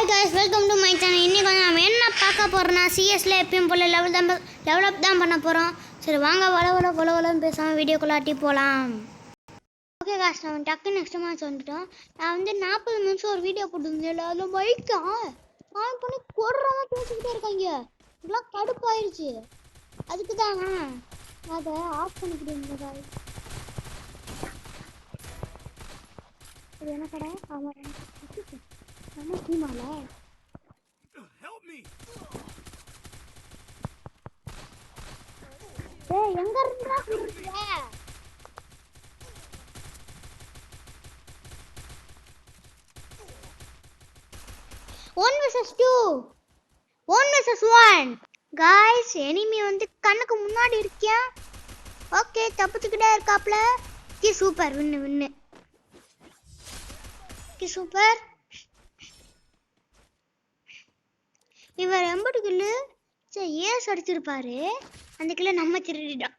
Hi guys, welcome to my channel. இன்றைக்கி வந்து நம்ம என்ன பார்க்க போகிறோம்னா சிஎஸ்ல எப்பயும் போல் டெவலப் தான் பண்ண போகிறோம். சரி வாங்க வளவலன்னு பேசாமல் வீடியோக்குள்ளாட்டி போகலாம். ஓகே காய்ஸ், நம்ம டக்கு நெக்ஸ்ட் மேட்ச் வந்துட்டோம். நான் வந்து 40 நிமிஷம் ஒரு வீடியோ போட்டுருந்தேன். அதில் மைக்கா ஆன் பண்ணி கொடுறவங்க பேசிக்கிட்டே இருக்காங்க. இதெல்லாம் கடுப்பாயிருச்சு. அதுக்கு தான் அதை ஆஃப் பண்ணிக்கிட்டு காய். இது என்ன கடை? ஆமாம் நம்ம டீமால ஏய் எங்க இருந்தா குடுறீங்க? 1 vs 2 1 vs 1 गाइस. எனிமி வந்து கண்ணுக்கு முன்னாடி இருக்கியா? ஓகே, தப்பிச்சுக்கிட்டே இருக்காப்ல. கி சூப்பர், வின்னு கி சூப்பர். இவர் 80 கில்லு ஏஸ் அடிச்சிருப்பாரு. அந்த கில்ல நம்ம திருடிட்டோம்.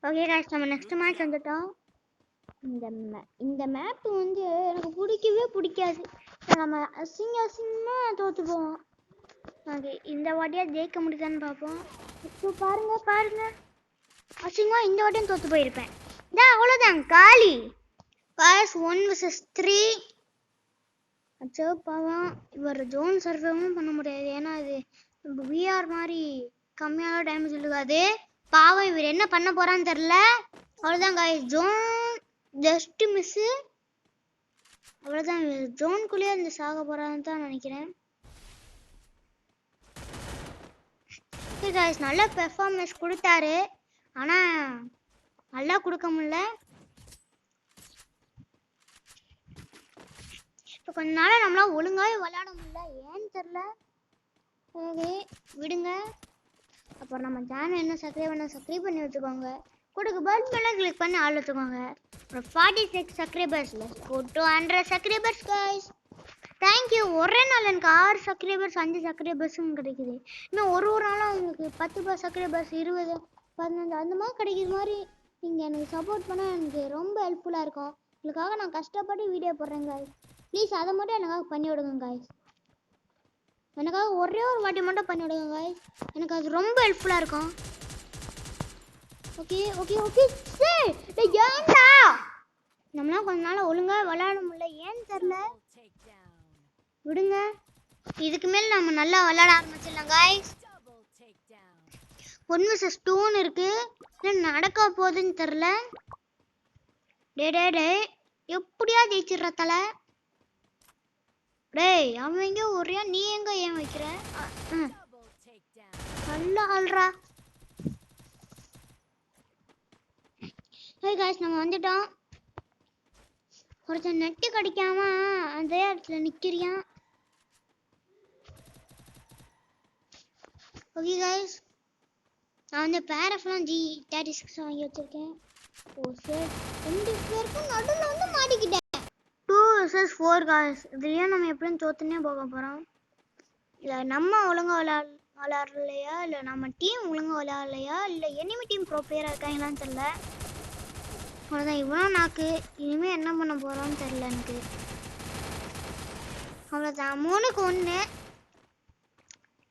ஓகே गाइस, நம்ம நெக்ஸ்ட் மேட்ச் வந்துட்டோம். இந்த மேப் வந்து எனக்கு பிடிக்கவே பிடிக்காது. நம்ம அசிங்கமா தோத்து போவோம். ஓகே, இந்த வாட்டியா ஜெயிக்க முடியுதான்னு பார்ப்போம். இப்போ பாருங்க அசிங்கமா இந்த வாட்டியும் தோத்து போயிருப்பேன். இதான் அவ்வளோதான் காலி. Guys 1 vs 3. அச்சோ பாவம், இவர் ஜோன் சர்வேவும் பண்ண முடியாது. ஏன்னா அது விஆர் மாதிரி கம்மியான டேமேஜ் இருக்காது. பாவம், இவர் என்ன பண்ண போறான்னு தெரியல. அவ்வளோதான் காய்ஸ், ஜோன் ஜஸ்ட் மிஸ்ஸு. அவ்வளோதான், ஜோனுக்குள்ளேயே அந்த சாக போறான்னு தான் நினைக்கிறேன். ஓகே காய்ஸ், நல்ல பெர்ஃபார்மன்ஸ் கொடுத்தாரு. ஆனால் நல்லா கொடுக்க முடியல. இப்போ கொஞ்ச நாள் நம்மளால் ஒழுங்காகவே விளையாட முடியல, ஏன்னு தெரில. ஓகே விடுங்க. அப்புறம் நம்ம சேனல் என்ன சப்ஸ்கிரைப் பண்ணி வச்சுக்கோங்க. கொடுக்க பெல் பெல்லாம் கிளிக் பண்ணி ஆள் வச்சுக்கோங்க. அப்புறம் 46 சப்ஸ்கிரைபர்ஸில் go to 100 subscribers guys. Thank you. ஒரே நாள் எனக்கு 6 சப்ஸ்கிரைபர்ஸ் 5 சப்ஸ்கிரைபர்ஸும் கிடைக்குது. இன்னும் ஒரு நாளும் உங்களுக்கு 10 சப்ஸ்கிரைபர்ஸ் 20 15 அந்த மாதிரி கிடைக்கிற மாதிரி நீங்கள் எனக்கு சப்போர்ட் பண்ணால் எனக்கு ரொம்ப ஹெல்ப்ஃபுல்லாக இருக்கும். உங்களுக்காக நான் கஷ்டப்பட்டு வீடியோ போடுறேன் காய்ஸ். ப்ளீஸ் அதை மட்டும் எனக்காக பண்ணி விடுங்க காய்ஸ். எனக்காக ஒரே ஒரு வாட்டி மட்டும் பண்ணி விடுங்க காய்ஸ். எனக்கு அது ரொம்ப ஹெல்ப்ஃபுல்லாக இருக்கும். ஓகே ஏன்டா நம்மளாம் கொஞ்ச நாள் ஒழுங்காக விளையாட முடியல, ஏன்னு தெரில. விடுங்க, இதுக்கு மேலே நம்ம நல்லா விளையாட ஆரம்பிச்சிடலாம் காய்ஸ். 1 vs 2 இருக்கு. நடக்க போகுதுன்னு தெரில. டே எப்படியா ஜெயிச்சிடுற தலை. டேய் அவன் எங்க ஒரே, நீ எங்க ஏன் வைக்கிற? நல்லா ஆள்றா. ஹே காய்ஸ், நம்ம வந்துட்டோம். ஒருத்தன் நெட்டு கிடைக்காம அந்த இடத்துல நிக்கிறியான். ஓகே காய்ஸ், நான் வந்து பேரஃப்லாம் G36 வாங்கி வச்சிருக்கேன். ஓ சரி, 2 பேருக்கும் நடுவில் வந்து மாட்டிக்கிட்டேன். 2 vs 4 காய்ஸ். இதுலேயும் நம்ம எப்படியும் தோத்துனே போக போகிறோம். இல்லை நம்ம ஒழுங்காக விளையாடலையா, இல்லை நம்ம டீம் ஒழுங்காக விளையாடலையா, இல்லை எனிமி டீம் ப்ரோ பிளேயராக இருக்காங்களான்னு தெரில. அவ்வளோதான், இவ்வளோ நாக்கு. இனிமேல் என்ன பண்ண போகிறோன்னு தெரில எனக்கு. அவ்வளோதான், 3க்கு 1.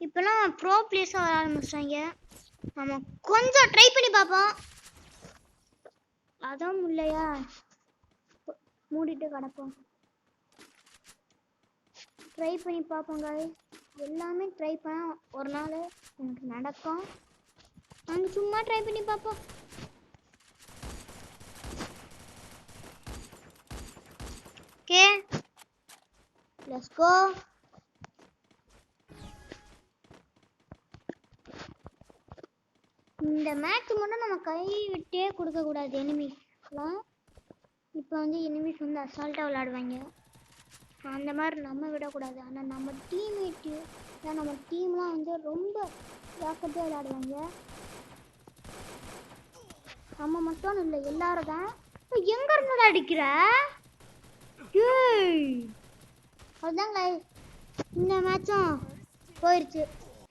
இப்போலாம் ப்ரோ பிளேயர்ஸாக விளையாட ஆரம்பிச்சிட்டாங்க. நம்ம கொஞ்சம் ட்ரை பண்ணி பார்ப்போம். அதான் இல்லையா, மூடிட்டு கிடப்போம். ட்ரை பண்ணி பார்ப்போம் காய்ஸ். எல்லாமே ட்ரை பண்ண ஒரு நாள் எனக்கு நடக்கும். நாங்கள் சும்மா ட்ரை பண்ணி பார்ப்போம். Okay let's go. இந்த மேட்ச் மட்டும் நம்ம கை விட்டே கொடுக்கக்கூடாது எனிமிஸ்லாம். இப்போ வந்து எனிமிஸ் வந்து அசால்ட்டாக விளையாடுவாங்க. அந்த மாதிரி நம்ம விடக்கூடாது. ஆனால் நம்ம டீம்மேட்டு நம்ம டீம்லாம் வந்து ரொம்ப ஜாக்கிரதையாக விளையாடுவாங்க. நம்ம மட்டும் இல்லை, எல்லாரும் தான். எங்க இருந்து அடிக்கிற? அதுதான் கைஸ், இந்த மேட்சும் போயிடுச்சு.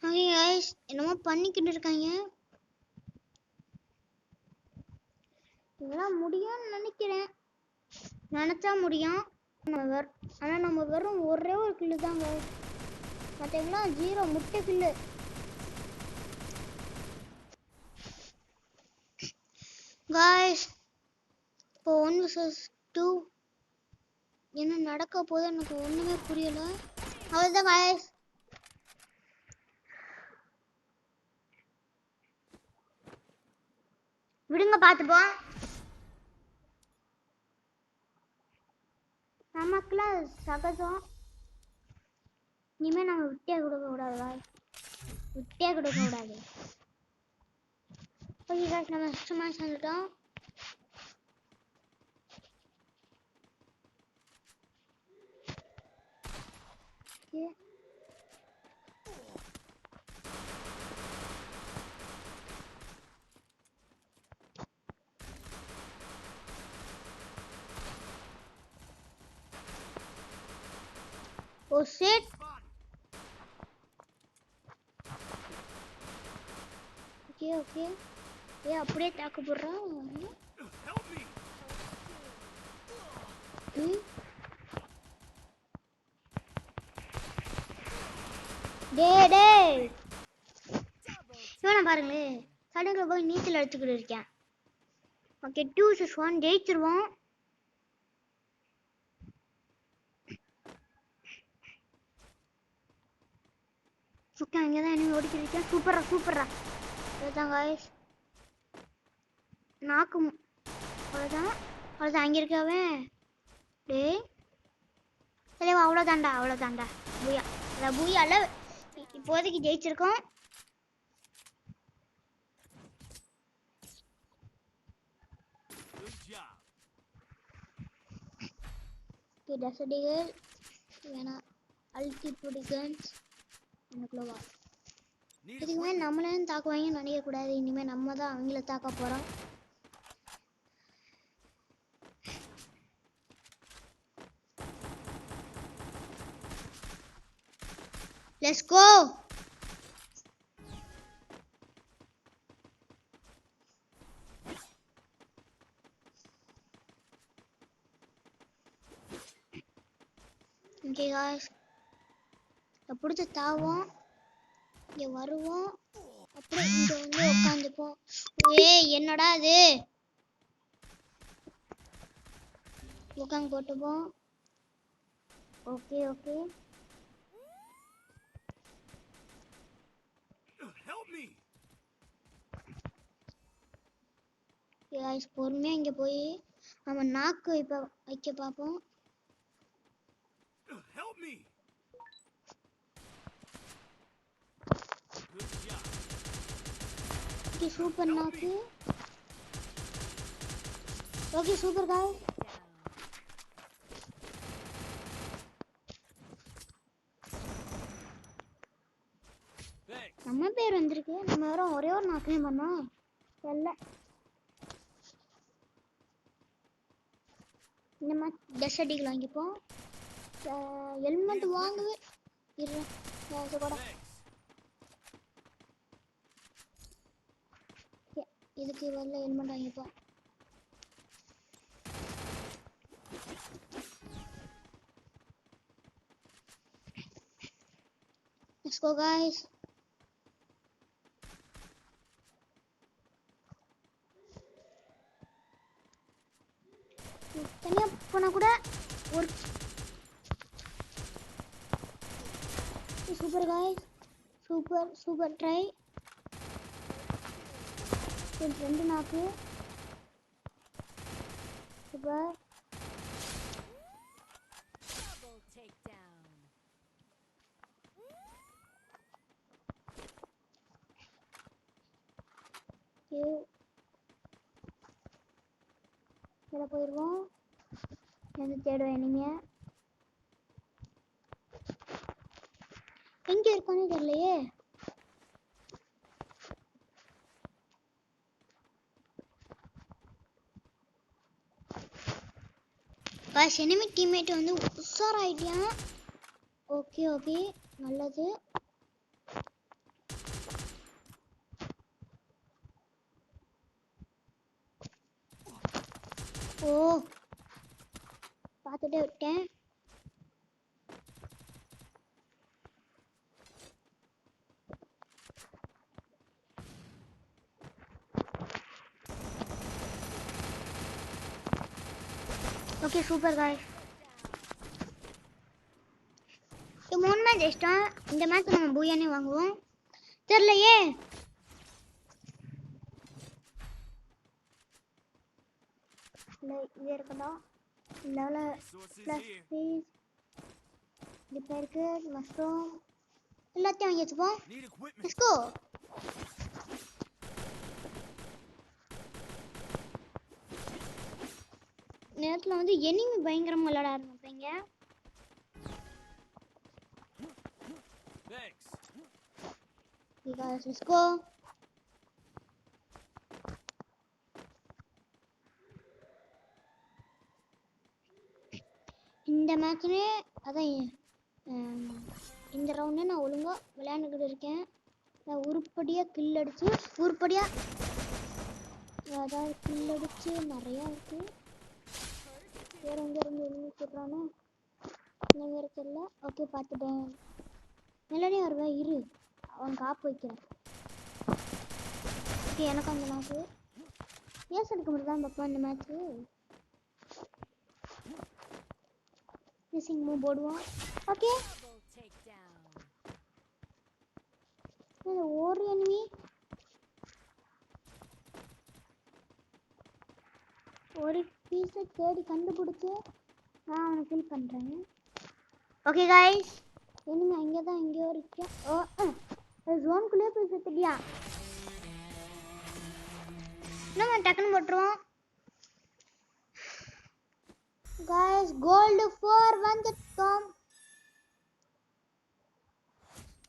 ஓகே கைஸ், என்னமோ பண்ணிக்கிட்டு இருக்காங்க. இதெல்லாம் முடியும்னு நினைக்கிறேன். நினச்சா முடியும். ஆனால் நம்ம வெறும் ஒரே ஒரு கில்லு தாங்க. பார்த்தீங்களா 0 முட்டை கில்லு. காய்ஸ் இப்போ 1 vs 2 என்ன நடக்க போகுது எனக்கு ஒன்றுமே புரியல. அவ்வளோதான் காய்ஸ். விடுங்க பார்த்துப்போம். நமக்குலாம் சகஜம். இனிமேல் நம்ம விட்டே கொடுக்க கூடாது. விட்டே கொடுக்க கூடாது. ஓகே காய்ஸ், நம்ம நெக்ஸ்ட் மேட்ச் வந்துட்டோம். Oh shit. Okay okay. அப்படியே தாக்கு போடுறான். டேய் இவனை பாருங்களேன், சடங்குல போய் நீச்சல் அடிச்சுக்கிட்டு இருக்கேன். Okay 2 vs 1 ஜெயிச்சிருவோம். ஓகே அங்கே தான் என்ன ஓடிக்கிட்டு இருக்கேன். சூப்பரா அதுதான் காய்ஸ். நாக்கு அவ்வளோதான் அங்கே இருக்காவே. டேய் தலைவா, அவ்வளோதாண்டா பூயா. அதான் பூயால இப்போதைக்கு ஜெயிச்சிருக்கோம். டசடிகள் வேணாம். அல்டிடியூட் கன்ஸ் எனக்குள்ளவா. இதுக்கு மேலே நம்மளே தாக்குவாங்கன்னு நினைக்கக்கூடாது. இனிமேல் நம்ம தான் அவங்கள தாக்க போகிறோம். Let's go. Okay guys, பிடிச்ச தாவோம், இங்கே வருவோம், அப்புறம் இங்கே வந்து உட்காந்துப்போம். என்னடா அது, உட்காந்து போட்டுப்போம். ஓகே ஓகே guys, பொறுமையாக இங்கே போய் நம்ம நாக்கு இப்போ வைக்க பார்ப்போம். ஓகே சூப்பர் நாக்கு. Okay super guys. நம்ம பேர் வந்திருக்கு. நம்ம வெறும் ஒரே ஒரு நாக்கையும் பண்ணோம். இல்லை இந்த மாதிரி டெஸ் அடிகள் வாங்கிப்போம். ஹெல்மெட் வாங்குவே கூட. இதுக்கு வரல ஹெல்மெட் வாங்கிப்போம். Let's go guys. தனியா போனா கூட ஒரு சூப்பர் guys, சூப்பர் ட்ரை. ரெண்டு நாக்கு சூப்பர். இதில் போயிடுவோம். வந்து தேடுவேன் இனிமே. எங்கே இருக்கானே தெரியலையே. பஸ் எனிமி டீம்மேட் வந்து உஷாராயிட்டியான். ஓகே ஓகே நல்லது. ஓ பார்த்துட்டே விட்டேன். Okay super guys. இது 3 மேட்ச் ஜெயிச்சிட்டோம். இந்த மேட்ச் நம்ம பூயானே வாங்குவோம். தெரியலையே. இது இருக்கட்டும். லெவலில் ப்ளஸ் ஃபீஸ் இப்போ இருக்கு. மஷ்ரூம் எல்லாத்தையும் வாங்கி வச்சுப்போம். Let's go. நேரத்தில் வந்து எனிமி பயங்கரமாக விளையாட ஆரம்பிப்பீங்க. Let's go. இந்த மேட்ச்ல அதான் இந்த ரவுண்டு நான் ஒழுங்காக விளையாண்டுக்கிட்டு இருக்கேன். நான் உருப்படியாக கில் அடிச்சு உருப்படியாக அதாவது கில் அடிச்சு நிறையா இருக்கு. வேற எங்கே இருந்து எதுவுமே சொல்கிறானே என்ன தெரியல. ஓகே பார்த்துட்டேன். நல்லனே வருவேன் இரு அவன் காப்பு வைக்கிறேன். ஓகே எனக்கு அந்த மேட்ச்சு ஏஸ் எடுக்க முடியுதான் பார்ப்போம். இந்த மேட்ச்சு மிஸ்ஸிங் மூவ் போடுவோம். ஓகே ஒரு எனிமி ஒரு பீஸை தேடி கண்டுபிடிச்சி நான் அவனை ஃபில் பண்ணுறேன். ஓகே காய்ஸ் எனிமி அங்கே தான் எங்கேயோ இருக்கேன். ஓ ஜோனுக்குள்ளே போய் செத்துட்டியா? நம்ம டக்குன்னு போட்டுருவோம். guys gold 4 வந்துட்டோம்.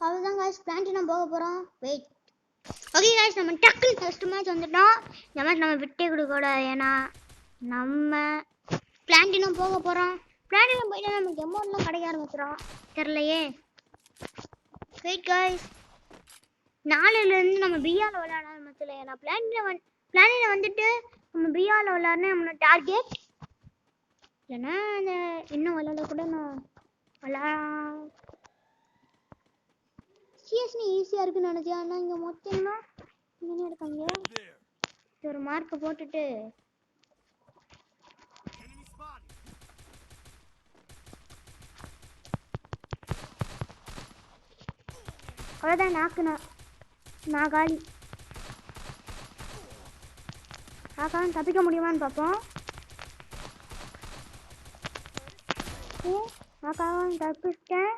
அவ்வளோதான் guys பிளான்ட் போக போகிறோம். வெயிட். ஓகே guys நம்ம டக்குன்னு ஃபர்ஸ்ட் மேட்ச் வந்துட்டோம். இந்த மேட்ச் நம்ம விட்டே கொடுக்கூடாது. ஏன்னா நம்ம பிளான்ட் போக போகிறோம். பிளான்ட் போயிட்டு நமக்கு அமௌண்ட்லாம் கிடைக்க ஆரம்பிச்சிடும். தெரிலையே. வெயிட் guys 4லேருந்து நம்ம பிஆரில் விளையாட ஆரம்பிச்சல. ஏன்னா பிளானில் வந்துட்டு நம்ம பிஆரில் விளையாடுனா நம்மளோட டார்கெட். இல்லைன்னா அந்த இன்னும் விளையாட கூட நான் சிஎஸ்னு ஈஸியாக இருக்குன்னு நினச்சேன். ஆனால் இங்கே மொத்தம்னா இங்கே இருக்காங்க. ஒரு மார்க்கை போட்டுட்டு அவ்வளோதான். நான் காலி. காக்காவும் தப்பிக்க முடியுமான்னு பார்ப்போம். காக்காவும் தப்பிச்சிட்டேன்.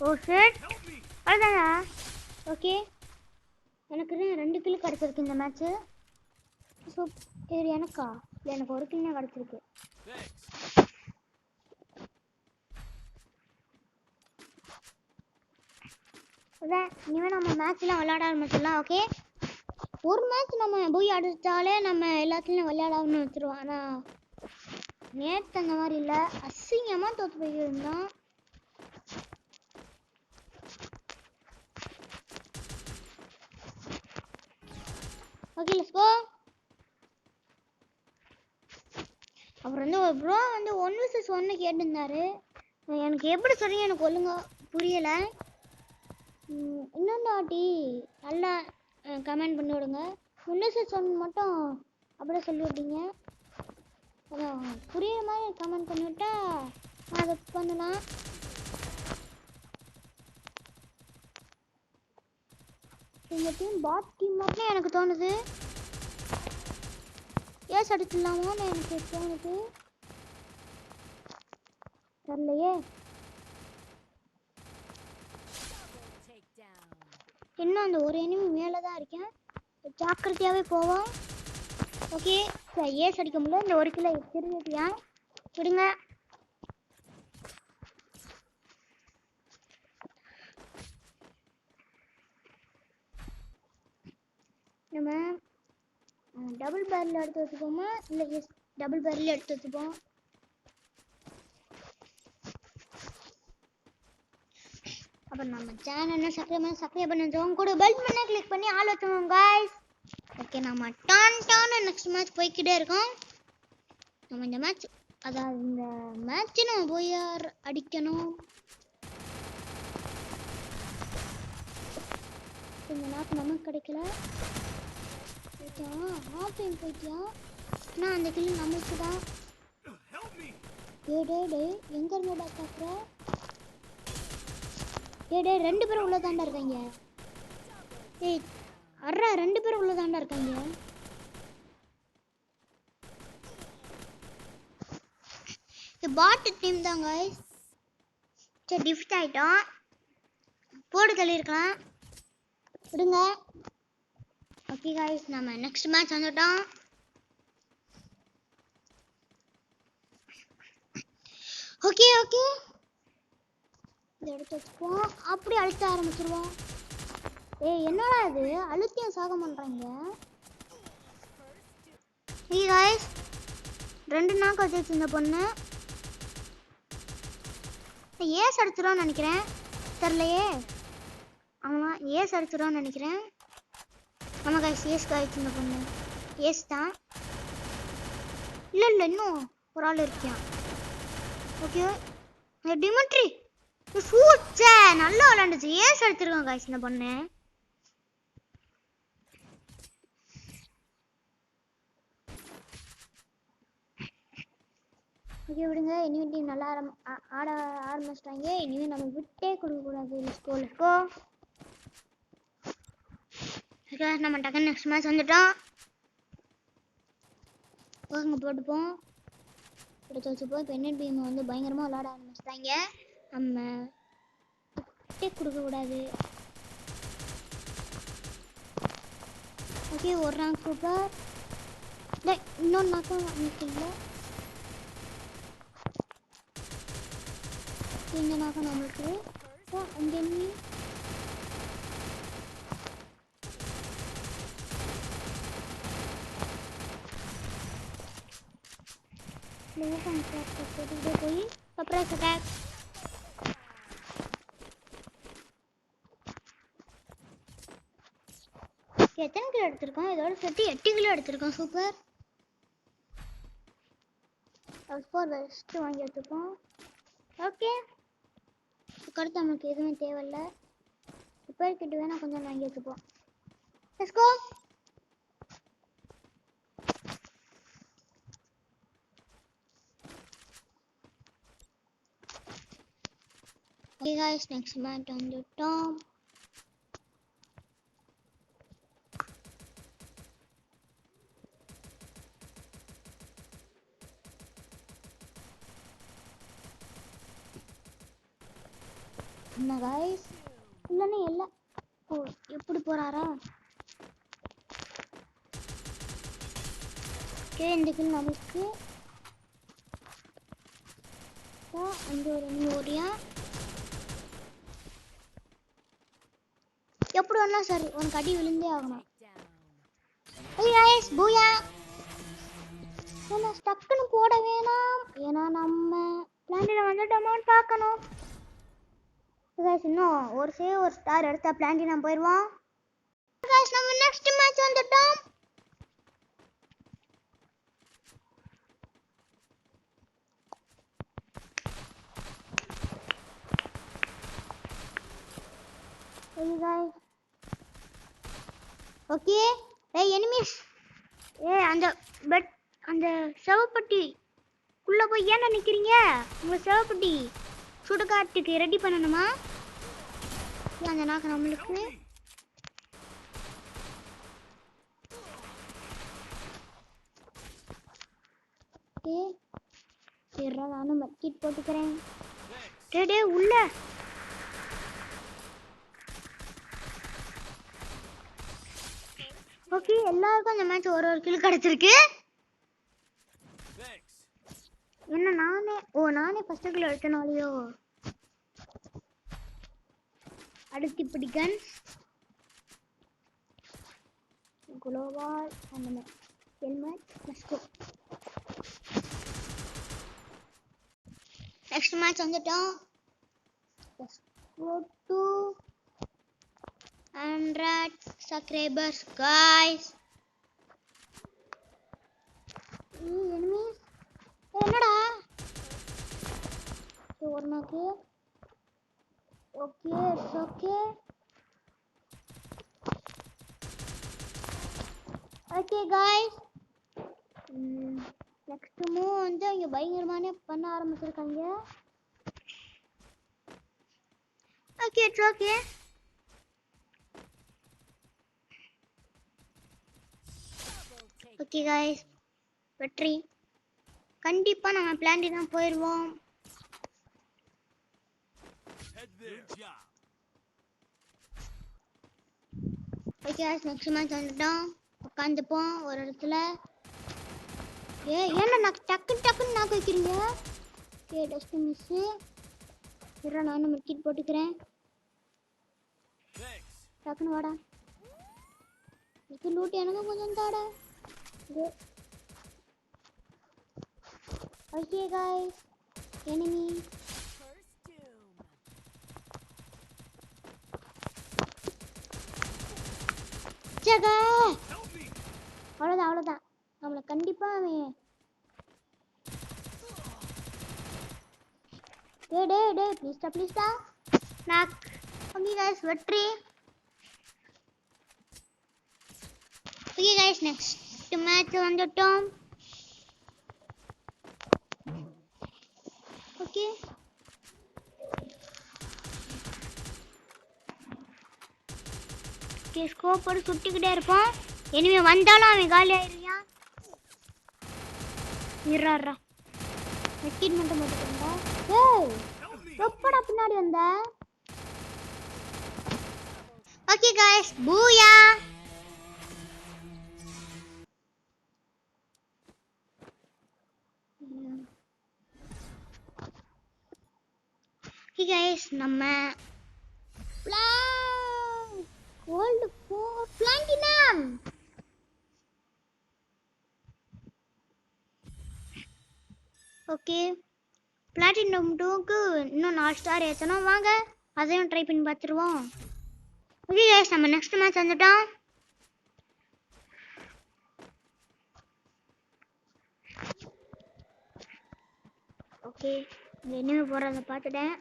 ஓ ஷிட் அவ்வளோதாங்க. ஓகே எனக்கு 2 கில் கிடச்சிருக்கு இந்த மேட்ச்சு. சரி எனக்கா இல்லை எனக்கு 1 கில் கிடச்சிருக்கு. அதான் இனிமேல் நம்ம மேட்ச்லாம் விளையாட ஆரம்பிச்சிடலாம். ஓகே ஒரு மேட்ச் நம்ம போய் அடித்தாலே நம்ம எல்லாத்துலேயும் விளையாடாமனு வச்சுருவோம். ஆனால் நேற்று அந்த மாதிரி இல்லை. அசிங்கமாக தோற்று போயிருந்தோம். Okay let's go. அப்புறம் வந்து ஒரு ப்ரோ வந்து 1 vs 1 கேட்டிருந்தாரு. எனக்கு எப்படி சொல்றீங்க எனக்கு ஒழுங்கா புரியலை. இன்னொன்று வாட்டி நல்லா கமெண்ட் பண்ணி விடுங்க. 1 vs 1 மட்டும் அப்படியே சொல்லி விட்டீங்க. அதான் புரியுற மாதிரி கமெண்ட் பண்ணிவிட்டா நான் அதை பண்ணலாம். இந்த டீம் பாட் டீம் மட்டும் எனக்கு தோணுது. ஏஸ் அடிச்சிடலாமோன்னு எனக்கு தோணுது. தெரியலையே. இன்னும் அந்த ஒரு எனிமி மேலே தான் இருக்கேன். ஜாக்கிரதையாகவே போவோம். ஓகே ஏஸ் அடிக்க முடியல. இந்த 1 கிலோ திருவிட்டியா விடுங்க. நம்ம டபுள் பேரல் எடுத்து வச்சுப்போமா இல்லை எஸ் டபுள் பேரல் எடுத்து வச்சுப்போம். அப்புறம் நம்ம சேனலை சப்ஸ்கிரைப் பண்ணிச்சோம் கூட பெல் பண்ண கிளிக் பண்ணி ஆல் வச்சுக்கோங்க गाइस. ஓகே நம்ம டான் நெக்ஸ்ட் மேட்ச் போய்க்கிட்டே இருக்கோம். நம்ம இந்த மேட்ச் அதாவது இந்த மேட்ச் நம்ம போய் அடிக்கணும். இந்த மேட்ச் நமக்கு கிடைக்கல. போயிட்டியா நான் அந்த கிளி நமக்கு தான். எங்க இருந்தடா பாக்குற? ரெண்டு பேரும் உள்ள தாண்டா இருக்காங்க. ஏய் அறா ரெண்டு பேரும் உள்ள தாண்டா இருக்காங்க. இது பாட் டீம் தான் गाइस. சரி டிஃப்ட் ஆயிட்டோம். போடு தள்ளி இருக்கலாம். விடுங்க. ஓகே गाइस நம்ம நெக்ஸ்ட் மேட்ச் வந்துட்டோம். ஓகே இந்த இடத்த வச்சுப்போம். அப்படி அழுத்த ஆரம்பிச்சிருவோம். ஏய் என்னடா இது அழுத்தியும் சாக பண்றாங்க. hey guys 2 நாக்கு வச்சிருச்சு இந்த பொண்ணு. ஏஸ் அடிச்சிருவான்னு நினைக்கிறேன். தெரியலையே. ஆமா ஏஸ் அடிச்சிருவான்னு நினைக்கிறேன். ஆமா guys ஏஸ் காய்ச்சி இந்த பொண்ணு. ஏஸ் தான். இல்ல இன்னும் ஒரு ஆள் இருக்கியான். ஓகே டிமிட்ரி சூச்சே நல்லா விளையாண்டுச்சு. ஏஸ் அடிச்சிருக்கான் गाइस இந்த பொண்ணு. ஓகே விடுங்க. இனிமே டீம் நல்லா ஆட ஆரம்பிச்சிட்டாங்க. இனிமே நம்ம விட்டே கொடுக்க கூடாது. Let's go. ஓகே நம்ம டக்கு நெக்ஸ்ட் மேட்ச் வந்துட்டோம். வாங்க போட்டுப்போம். எடுத்து வச்சுப்போம். இப்போ என்ன டீம் வந்து பயங்கரமாக விளையாட ஆரம்பிச்சிட்டாங்க. நம்ம விட்டே கொடுக்க கூடாது. ஓகே ஒரு ரேங்க் சூப்பர். இன்னொன்று நாக்கம் நிற்கல. இந்த நாக்கம் நம்மளுக்கு அங்கே என்ன போய் சர்ப்ரைஸ் அட்டாக். எத்தனை கிலோ எடுத்திருக்கோம்? இதோட சேர்த்து 8 கிலோ எடுத்திருக்கோம். சூப்பர். வெஸ்ட் வாங்கி எடுத்துப்போம். ஓகே அடுத்து நமக்கு எதுவுமே தேவையில்லை. ரிப்பேர் கிட்ட வேணா கொஞ்சம் வாங்கி வச்சுப்போம். Let's go. Okay guys next match வந்துட்டோம். என்ன गाइस இல்லனே இல்ல. ஓ எப்படி போறாரா? ஓகே இந்த கில் நமக்கு. அங்க ஒரு ஓடியா எப்படி வரலாம் சார். உனக்கு அடி விழுந்தே ஆகணும். hey guys பூயா. நம்ம ஸ்டக்குன்னு போட வேணாம். ஏன்னா நம்ம பிளான்டினா வந்துட்டோமான்னு பார்க்கணும். guys இன்னும் ஒரு ஸ்டார் எடுத்தா பிளான்டினா போயிடுவோம். guys நம்ம நெக்ஸ்ட் மேட்ச் வந்துட்டோம். hey guys ஓகே ஏய் எனிமீஸ். அந்த பட் அந்த செவப்பட்டி உள்ள போய் ஏன்டா நிக்கிறீங்க? உங்க செவப்பட்டி சுடுகாட்டுக்கு ரெடி பண்ணணுமா? அந்த நாக்கு நம்மளுக்கு. சரிடா நானும் மர்க்கிட் போட்டுக்கிறேன். டே உள்ள ஓகே எல்லாருக்கும் அந்த மேட்ச் ஒரு கில் கிடைச்சிருக்கு. என்ன நானே ஃபர்ஸ்ட் கில் எடுத்தனாலயோ. அடுத்து இப்படி கன்ஸ் குளோபால் அந்த helmet. Let's go. Next match வந்துட்டோம். 200 subscribers guys. enemies என்னடா ஒரு நாக்கு okay it's okay okay guys next move வந்து இங்க பயங்கரமானே பண்ண ஆரம்பிச்சிருக்காங்க okay it's okay okay guys வெற்றி கண்டிப்பா நம்ம பிளான் தான் போயிடுவோம் ஓகே गाइस நெக்ஸ்ட் மேட்ச் வந்துட்டோம் உட்காந்துப்போம் ஒரு இடத்துல ஏன்னா நான் டக்குன்னு நாக்கு வைக்கிறீங்க ஓகே டஸ்ட் மிஸ் இரு நானும் மெர்க்கிட் போட்டுக்கிறேன் டக்குன்னு வாடா இது லூட் எனக்கு கொஞ்சம் தாடா ஓகே गाइस enemy ஜகா அவ்வளவுதான் நம்மள கண்டிப்பா டேய் ப்ளீஸ்டா நாக் ஓகே गाइस வெற்றி ஓகே गाइस நெக்ஸ்ட் மேட்ச் வந்துட்டோம் ஓகே ஓகே ஸ்கோப் போட்டு சுட்டிக்கிட்டே இருப்போம் எனிமே வந்தாலும் அவன் காலி ஆயிருவான் இருறா மெர்க்கிட் மட்டும் போட்டுக்கோங்க ஏய் எப்படா பின்னாடி வந்த ஓகே गाइस பூயா ஓகே गाइस நம்ம கோல்ட் 4 பிளாட்டினம் ஓகே பிளாட்டினம் 2க்கு இன்னும் 4 ஸ்டார் ஏத்தணும் வாங்க அதையும் ட்ரை பண்ணி பார்த்துருவோம் ஓகே गाइस நம்ம நெக்ஸ்ட் மேட்ச் வந்துட்டோம் ஓகே எனிமே போறத பார்த்துட்டேன்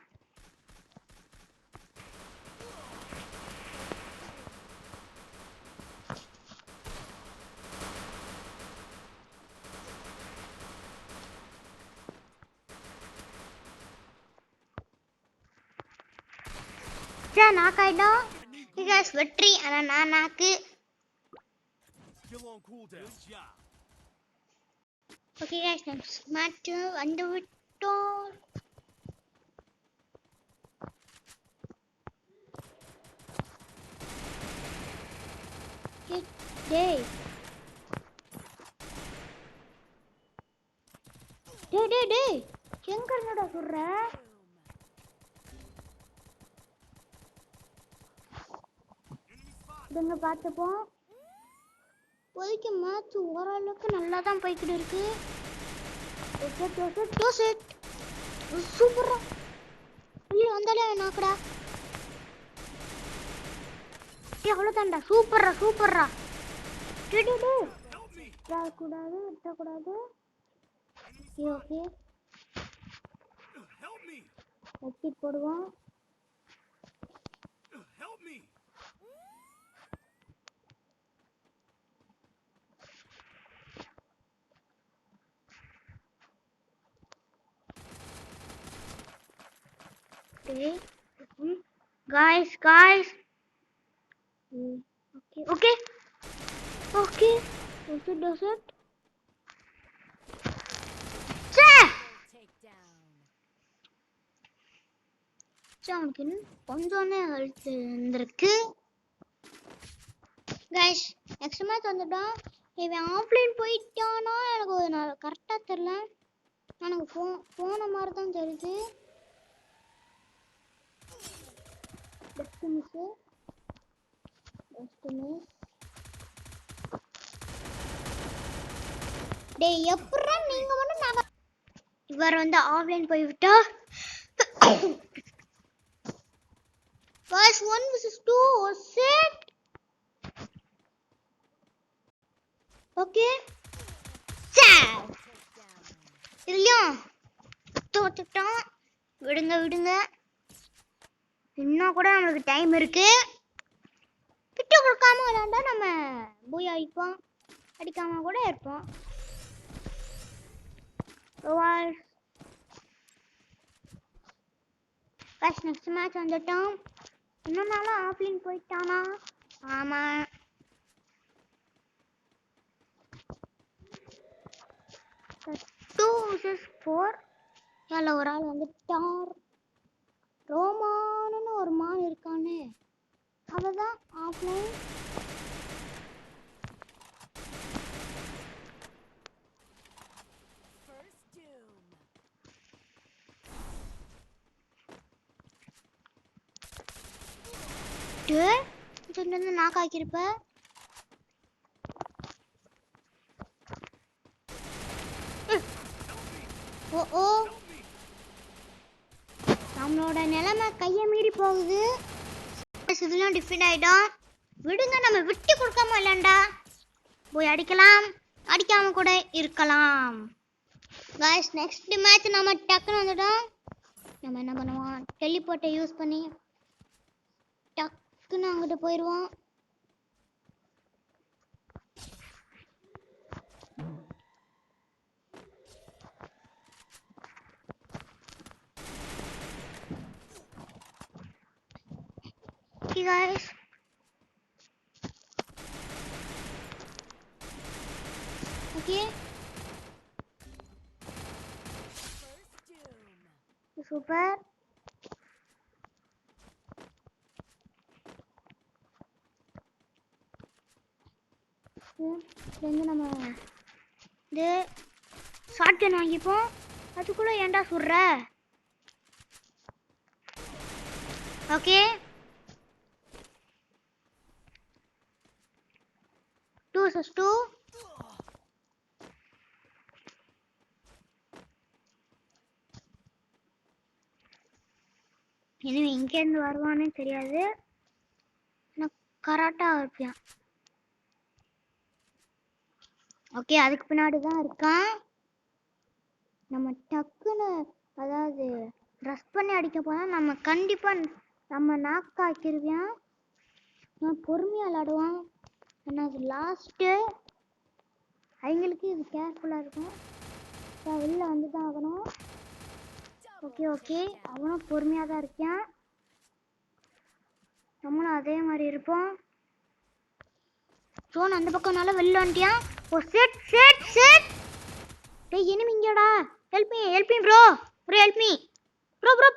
நாக் ஆயிடும் गाइस வெற்றி ஆனா நான் நாக்கு ஓகே गाइस நெக்ஸ்ட் மேட்ச் வந்து விட்டோம் டேய் எங்க என்னடா சொல்ற இதங்க பார்த்துப்போம் இப்போதைக்கு மேட்ச் ஓரளவுக்கு நல்லா தான் போய்கிட்டு இருக்கு சூப்பரா ஐயோ வந்தாலே நாக்கடா அவ்வளோதான்டா சூப்பர்ரா கூடாது விட்டக்கூடாது ஓகே மெர்க்கிட் போடுவோம் guys okay does it அவனுக்கு கொஞ்சம் ஹெல்த் இருந்திருக்கு guys நெக்ஸ்ட் மேட்ச் வந்துட்டோம் இவன் ஆஃப்லைன் போயிட்டானா எனக்கு கரெக்டா தெரியல எனக்கு போன மாதிரி தான் தெரியுது டஸ்ட் மிஸ் டேய் எப்பறா நீங்க மட்டும் நான் இவர் வந்து ஆஃப்லைன் போய் விட்டா வந்துட்டோம். விடுங்க விடுங்க, இன்னும் கூட நம்மளுக்கு டைம் இருக்கு. விட்டு கொடுக்காம விளையாண்டா நம்ம போய் அடிப்போம், அடிக்காம கூட இருப்போம். நெக்ஸ்ட் மேட்ச் வந்துட்டோம். இன்னும் நாளும் ஆஃப்லைன் போயிட்டானா? ஆமா. Two vs 4. அதில் ஒரு ஆள் வந்துட்டார். ரோமான்னு ஒரு மான் இருக்கானே, அவதான் ஆஃப்லைன். நாக்காக்கிருப்ப. ஓ ஓ, நம்மளோட நிலைமை கையை மீறி போகுது. இதெல்லாம் டிஃபெண்ட் ஆயிடும். விடுங்க, நம்ம விட்டு கொடுக்காம விளையாண்டா போய் அடிக்கலாம், அடிக்காம கூட இருக்கலாம். காய்ஸ் நெக்ஸ்ட் மேட்ச் நம்ம டக்குன்னு வந்துட்டோம். நம்ம என்ன பண்ணுவோம், டெலிபோர்ட்டை யூஸ் பண்ணி டக்குன்னு அங்கிட்டு போயிடுவோம். Okay guys, okay, super. நம்ம இது ஷார்ட் கன் வாங்கிப்போம். அதுக்குள்ள ஏன்டா சுடுற? Okay, 2 vs 2. இனிமே எங்கேருந்து வருவானே தெரியாது. நான் கரெக்டா இருப்பேன். ஓகே, அதுக்கு பின்னாடி தான் இருக்கான். நம்ம டக்குன்னு அதாவது ரஷ் பண்ணி அடிக்க போனால் நம்ம கண்டிப்பாக நம்ம நாக் ஆக்கிடுவேன். நான் பொறுமையாக விளாடுவான். ஆனால் அது லாஸ்ட்டு அவங்களுக்கு இது கேர்ஃபுல்லாக இருக்கும். வெளில வந்து தான் ஆகணும். ஓகே ஓகே, அவனும் பொறுமையாக தான் இருக்கான். நம்மளும் அதே மாதிரி இருப்போம். சோன் அந்த பக்கம்னால வெளில வந்துட்டியான். ஓ செட் செட் செட். டேய் எனிமி இங்கடா. Help me bro. Bro help me bro bro.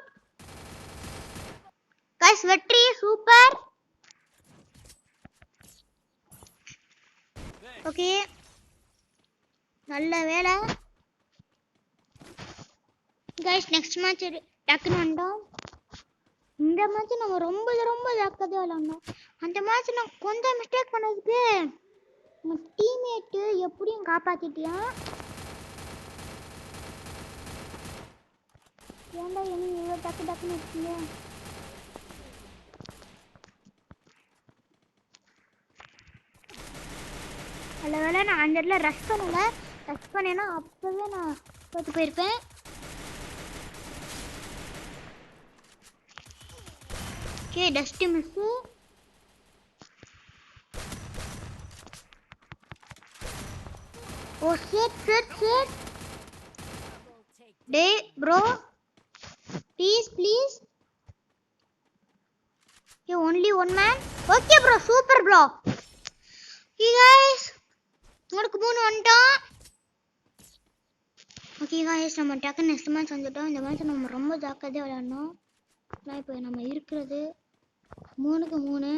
Guys வெற்றி சூப்பர். ஓகே, நல்ல வேலை. गाइस நெக்ஸ்ட் மேட்ச் டக்குன்னு வந்தோம். இந்த மேட்ச் நம்ம ரொம்ப ஜாக்கிரதையா விளையாடணும். அந்த மேட்ச் நான் கொஞ்சம் மிஸ்டேக் பண்ணதுக்கு நம்ம டீம்மேட் எப்படியும் காப்பாத்திட்டியான். ஏன்டா என்ன இவ்வளோ டக்குன்னு இருக்கீங்க? நல்ல வேலை நான் அந்த இடத்துல ரஷ் பண்ணலை. ரஷ் பண்ணேன்னா அப்போவே நான் தோற்று போயிருப்பேன். Okay, dust miss. Oh shit shit shit. Day bro please. Okay, only one man. Okay bro, super bro. Okay guys, உங்களுக்கு 3 வந்துட்டோம். ஓகே गाइस, நம்ம டக்கு நெக்ஸ்ட் மேட்ச் வந்துட்டோம். இந்த மேட்ச் நம்ம ரொம்ப ஜாக்கிரதையாக விளையாடணும். நான் இப்போ நம்ம இருக்கிறது 3க்கு 3.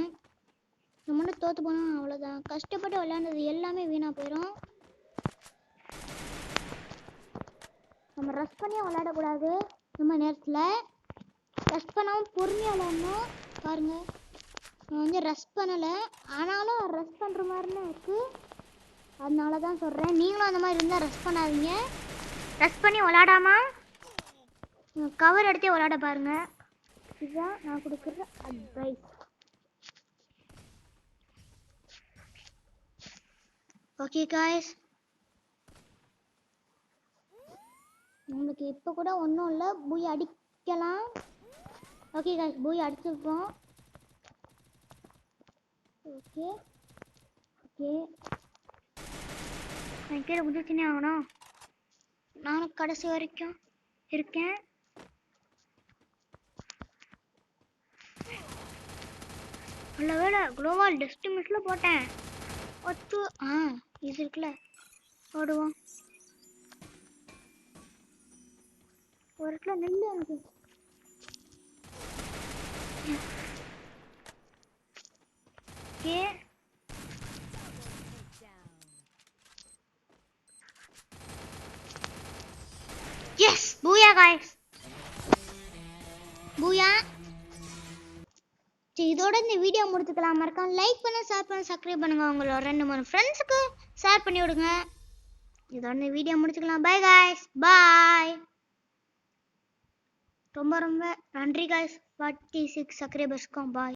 நம்ம மட்டும் தோற்று போனோம், அவ்வளோதான். கஷ்டப்பட்டு விளையாண்டது எல்லாமே வீணாக போயிடும். நம்ம ரஷ் பண்ணியாக விளையாடக்கூடாது. நம்ம நேரத்தில் ரஷ் பண்ணாமல் பொறுமையாக விளையாடணும். பாருங்கள், நான் வந்து ரஷ் பண்ணலை, ஆனாலும் ரஷ் பண்ணுற மாதிரிலாம் இருக்குது. அதனால தான் சொல்கிறேன், நீங்களும் அந்த மாதிரி இருந்தால் ரஷ் பண்ணாதீங்க. ரஷ் பண்ணி விளையாடாம கவர் எடுத்தே விளையாட பாருங்கள். இதுதான் நான் கொடுக்குற அட்வைஸ். ஓகே गाइस, உங்களுக்கு இப்போ கூட ஒன்றும் இல்லை, பூய் அடிக்கலாம். Okay guys, பூய் அடிச்சிருப்போம். ஓகே ஓகே, நான் கீழே குதிச்சுனே ஆகணும். நானும் கடைசி வரைக்கும் இருக்கேன். நல்ல வேலை குளோவால் டஸ்ட் மிஸ்ல போட்டேன். ஒத்து இது இருக்குல்ல, ஓடுவோம். ஒரு இடத்துல நின்று எனக்கு ஓகே. எஸ், பூயா காய்ஸ், பூயா. சரி, இதோட இந்த வீடியோ முடிச்சுக்கலாம். மறக்காம லைக் பண்ண, ஷேர் பண்ண, சப்ஸ்கிரைப் பண்ணுங்க. உங்களோட 2-3 ஃப்ரெண்ட்ஸுக்கு ஷேர் பண்ணி விடுங்க. இதோட இந்த வீடியோ முடிச்சுக்கலாம். பை காய்ஸ், பாய். ரொம்ப ரொம்ப நன்றி காய்ஸ், 46 சப்ஸ்கிரைபர்ஸ்க்கும் பாய்.